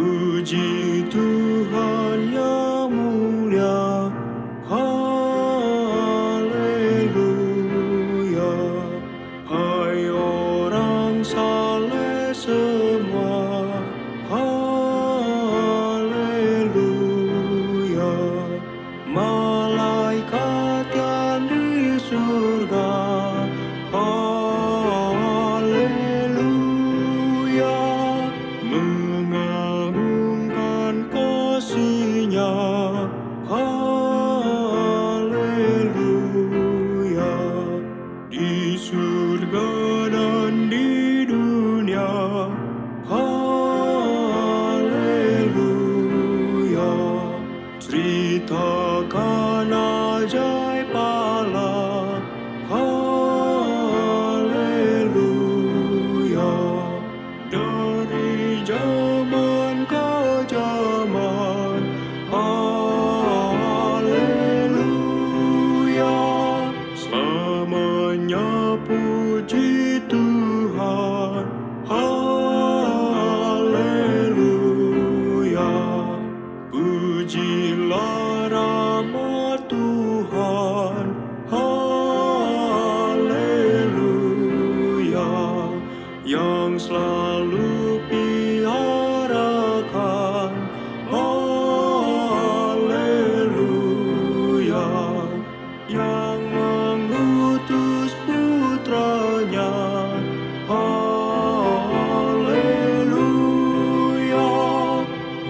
Puji Tuhan yang mulia, haleluya. Hai orang saleh semua, haleluya. Malaikat yang di surga, haleluya. Mengagungkan kasih-Nya, haleluya. Di surga dan di dunia, haleluya. Ceritakan ajaib Allah, haleluya. Dari zaman ke zaman, haleluya. Selamanya puji Tuhan, haleluya. Pujilah nama Tuhan, haleluya. Yang selalu piarakan, haleluya. Yang mengutus putranya, haleluya.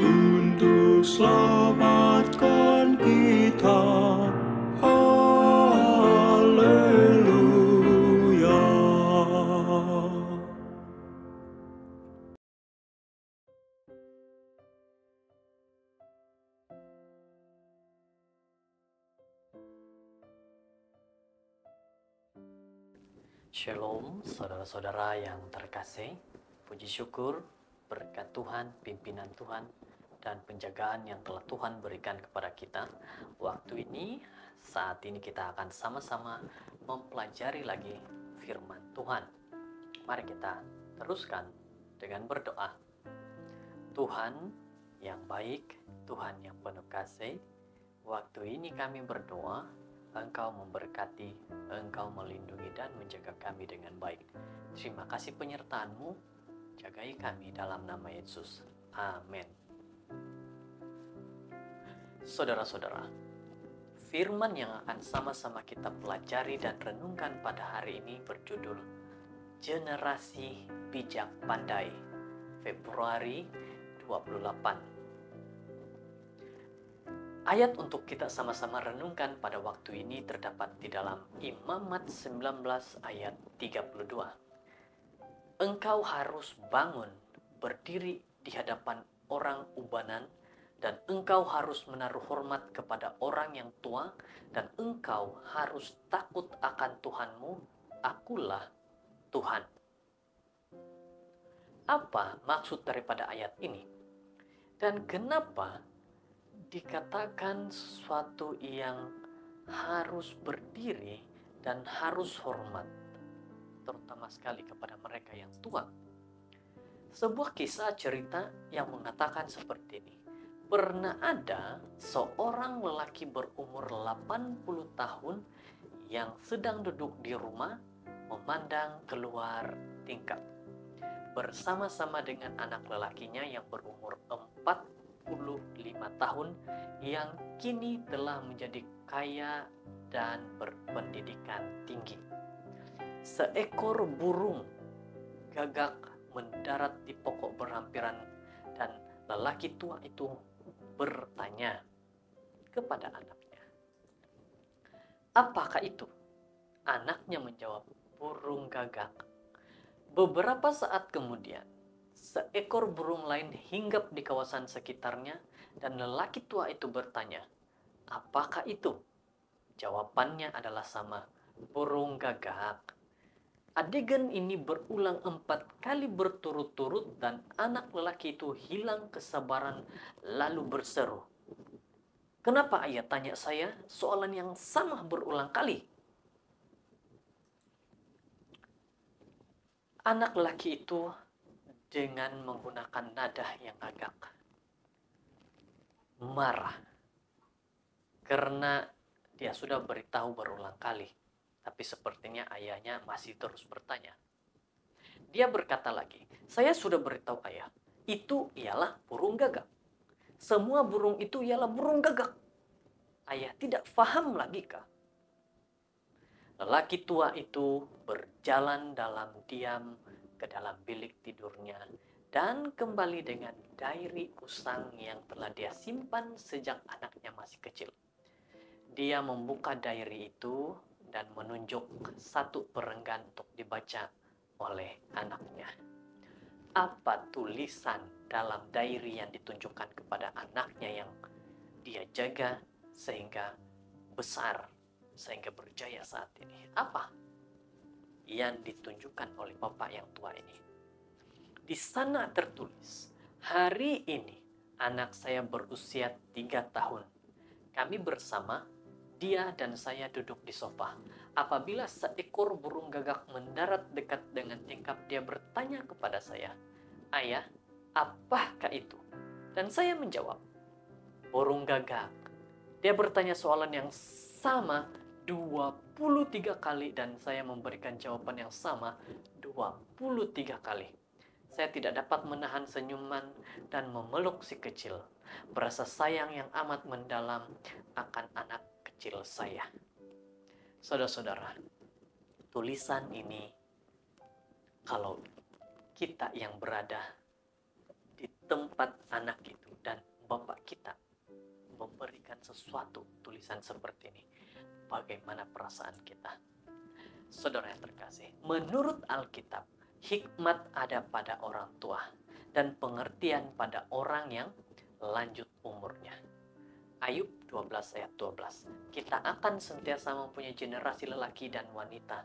Untuk selamatkan kita, haleluya. Shalom, saudara-saudara yang terkasih. Puji syukur, berkat Tuhan, pimpinan Tuhan, dan penjagaan yang telah Tuhan berikan kepada kita. Waktu ini, saat ini kita akan sama-sama mempelajari lagi firman Tuhan. Mari kita teruskan dengan berdoa. Tuhan yang baik, Tuhan yang penuh kasih, waktu ini kami berdoa, Engkau memberkati, Engkau melindungi dan menjaga kami dengan baik. Terima kasih penyertaan-Mu, jagai kami dalam nama Yesus. Amin. Saudara-saudara, firman yang akan sama-sama kita pelajari dan renungkan pada hari ini berjudul Generasi Bijak Pandai, Februari 28. Ayat untuk kita sama-sama renungkan pada waktu ini terdapat di dalam Imamat 19 ayat 32. Engkau harus bangun, berdiri di hadapan orang ubanan, dan engkau harus menaruh hormat kepada orang yang tua, dan engkau harus takut akan Tuhanmu, akulah Tuhan. Apa maksud daripada ayat ini? Dan kenapa dikatakan sesuatu yang harus berdiri dan harus hormat, terutama sekali kepada mereka yang tua? Sebuah kisah cerita yang mengatakan seperti ini. Pernah ada seorang lelaki berumur 80 tahun yang sedang duduk di rumah memandang keluar tingkap bersama-sama dengan anak lelakinya yang berumur 45 tahun yang kini telah menjadi kaya dan berpendidikan tinggi. Seekor burung gagak mendarat di pokok berhampiran dan lelaki tua itu bertanya kepada anaknya, "Apakah itu?" Anaknya menjawab, "Burung gagak." Beberapa saat kemudian, seekor burung lain hinggap di kawasan sekitarnya dan lelaki tua itu bertanya, "Apakah itu?" Jawabannya adalah sama, "Burung gagak." Adegan ini berulang 4 kali berturut-turut dan anak lelaki itu hilang kesabaran lalu berseru, "Kenapa ayah tanya saya soalan yang sama berulang kali?" Anak lelaki itu dengan menggunakan nada yang gagak marah karena dia sudah beritahu berulang kali, tapi sepertinya ayahnya masih terus bertanya. Dia berkata lagi, saya sudah beritahu ayah, itu ialah burung gagak. Semua burung itu ialah burung gagak. Ayah tidak paham lagi kah? Lelaki tua itu berjalan dalam diam ke dalam bilik tidurnya dan kembali dengan diary usang yang telah dia simpan sejak anaknya masih kecil. Dia membuka diary itu dan menunjuk satu perenggan untuk dibaca oleh anaknya. Apa tulisan dalam diary yang ditunjukkan kepada anaknya yang dia jaga sehingga besar, sehingga berjaya saat ini? Apa yang ditunjukkan oleh bapak yang tua ini? Di sana tertulis, hari ini anak saya berusia 3 tahun. Kami bersama, dia dan saya duduk di sofa. Apabila seekor burung gagak mendarat dekat dengan tingkap, dia bertanya kepada saya, ayah, apakah itu? Dan saya menjawab, burung gagak. Dia bertanya soalan yang sama 23 kali dan saya memberikan jawaban yang sama 23 kali. Saya tidak dapat menahan senyuman dan memeluk si kecil. Berasa sayang yang amat mendalam akan anak kecil saya. Saudara-saudara, tulisan ini kalau kita yang berada di tempat anak itu dan bapak kita memberikan sesuatu tulisan seperti ini, bagaimana perasaan kita? Saudara yang terkasih, menurut Alkitab, hikmat ada pada orang tua dan pengertian pada orang yang lanjut umurnya. Ayub 12 ayat 12. Kita akan sentiasa mempunyai generasi lelaki dan wanita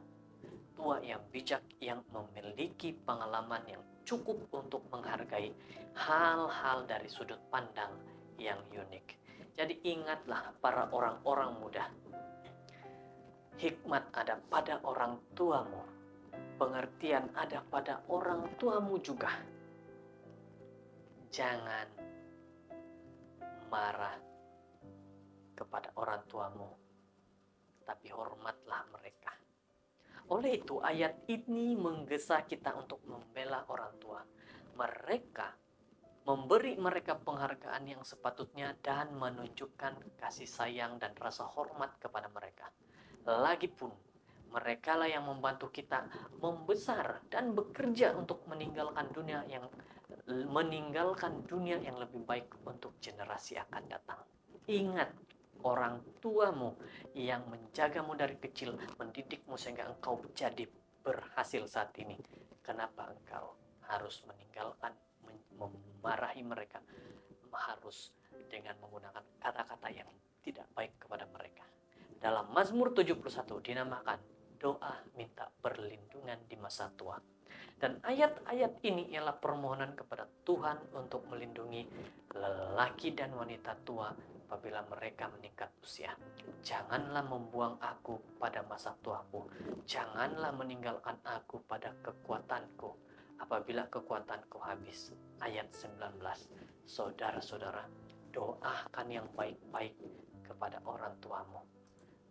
tua yang bijak, yang memiliki pengalaman yang cukup untuk menghargai hal-hal dari sudut pandang yang unik. Jadi ingatlah para orang-orang muda, hikmat ada pada orang tuamu, pengertian ada pada orang tuamu juga. Jangan marah kepada orang tuamu, tapi hormatlah mereka. Oleh itu ayat ini menggesa kita untuk membela orang tua. Mereka memberi mereka penghargaan yang sepatutnya dan menunjukkan kasih sayang dan rasa hormat kepada mereka. Lagipun merekalah yang membantu kita membesar dan bekerja untuk meninggalkan dunia yang lebih baik untuk generasi akan datang. Ingat, orang tuamu yang menjagamu dari kecil, mendidikmu sehingga engkau jadi berhasil saat ini. Kenapa engkau harus meninggalkan, memarahi mereka, harus dengan menggunakan kata-kata yang tidak baik kepada mereka? Dalam Mazmur 71 dinamakan doa minta perlindungan di masa tua. Dan ayat-ayat ini ialah permohonan kepada Tuhan untuk melindungi lelaki dan wanita tua apabila mereka meningkat usia. Janganlah membuang aku pada masa tuaku. Janganlah meninggalkan aku pada kekuatanku apabila kekuatanku habis. Ayat 19. Saudara-saudara, doakan yang baik-baik kepada orang tuamu,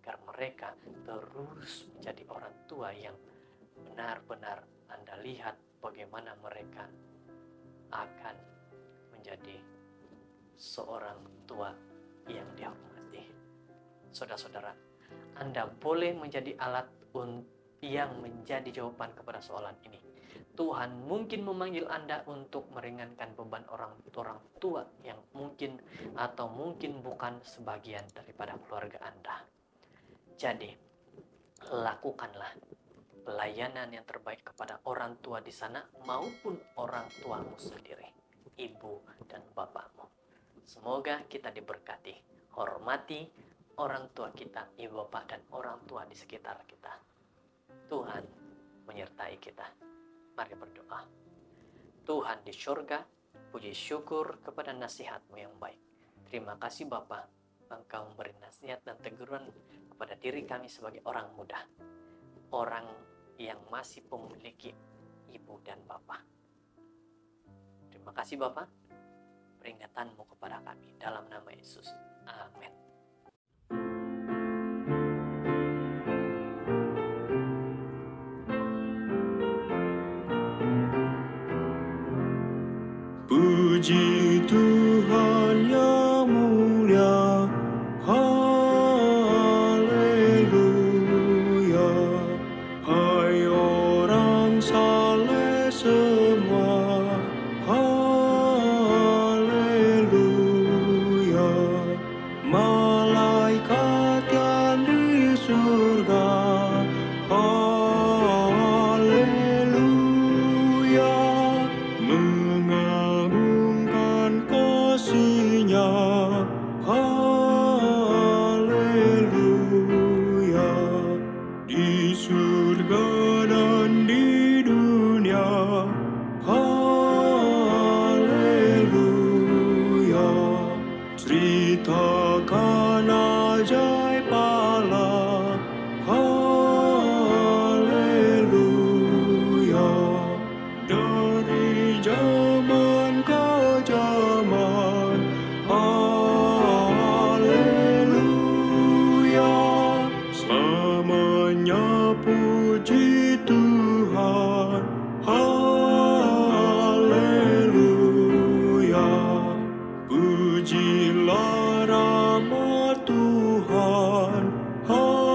agar mereka terus menjadi orang tua yang benar-benar Anda lihat bagaimana mereka akan menjadi seorang tua yang dihormati. Saudara-saudara, Anda boleh menjadi alat yang menjadi jawaban kepada soalan ini. Tuhan mungkin memanggil Anda untuk meringankan beban orang tua yang mungkin atau mungkin bukan sebagian daripada keluarga Anda. Jadi, lakukanlah pelayanan yang terbaik kepada orang tua di sana maupun orang tuamu sendiri, ibu dan bapakmu. Semoga kita diberkati. Hormati orang tua kita, ibu bapak dan orang tua di sekitar kita. Tuhan menyertai kita. Mari berdoa. Tuhan di surga, puji syukur kepada nasihat-Mu yang baik. Terima kasih Bapa, Engkau memberi nasihat dan teguran kepada diri kami sebagai orang muda, orang yang masih memiliki ibu dan bapak. Terima kasih Bapa. peringatan-Mu kepada kami. Dalam nama Yesus. Amin. Puji Tuhan yang mulia, haleluya. Hai orang saleh semua, haleluya. Malaikat yang di surga, haleluya. Mengagungkan kasih-Nya, haleluya. Di surga dan di dunia, haleluya. Ceritakan ajaib Allah, haleluya. Dari zaman ke zaman, haleluya. Selamanya puji Tuhan, haleluya. Pujilah rahmat Tuhan, haleluya.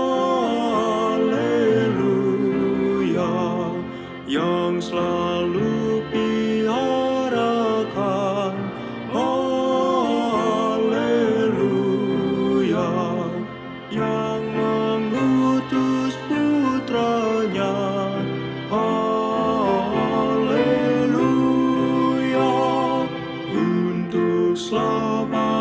Yang selalu piarakan, haleluya. Yang mengutus putranya, haleluya. Untuk selamat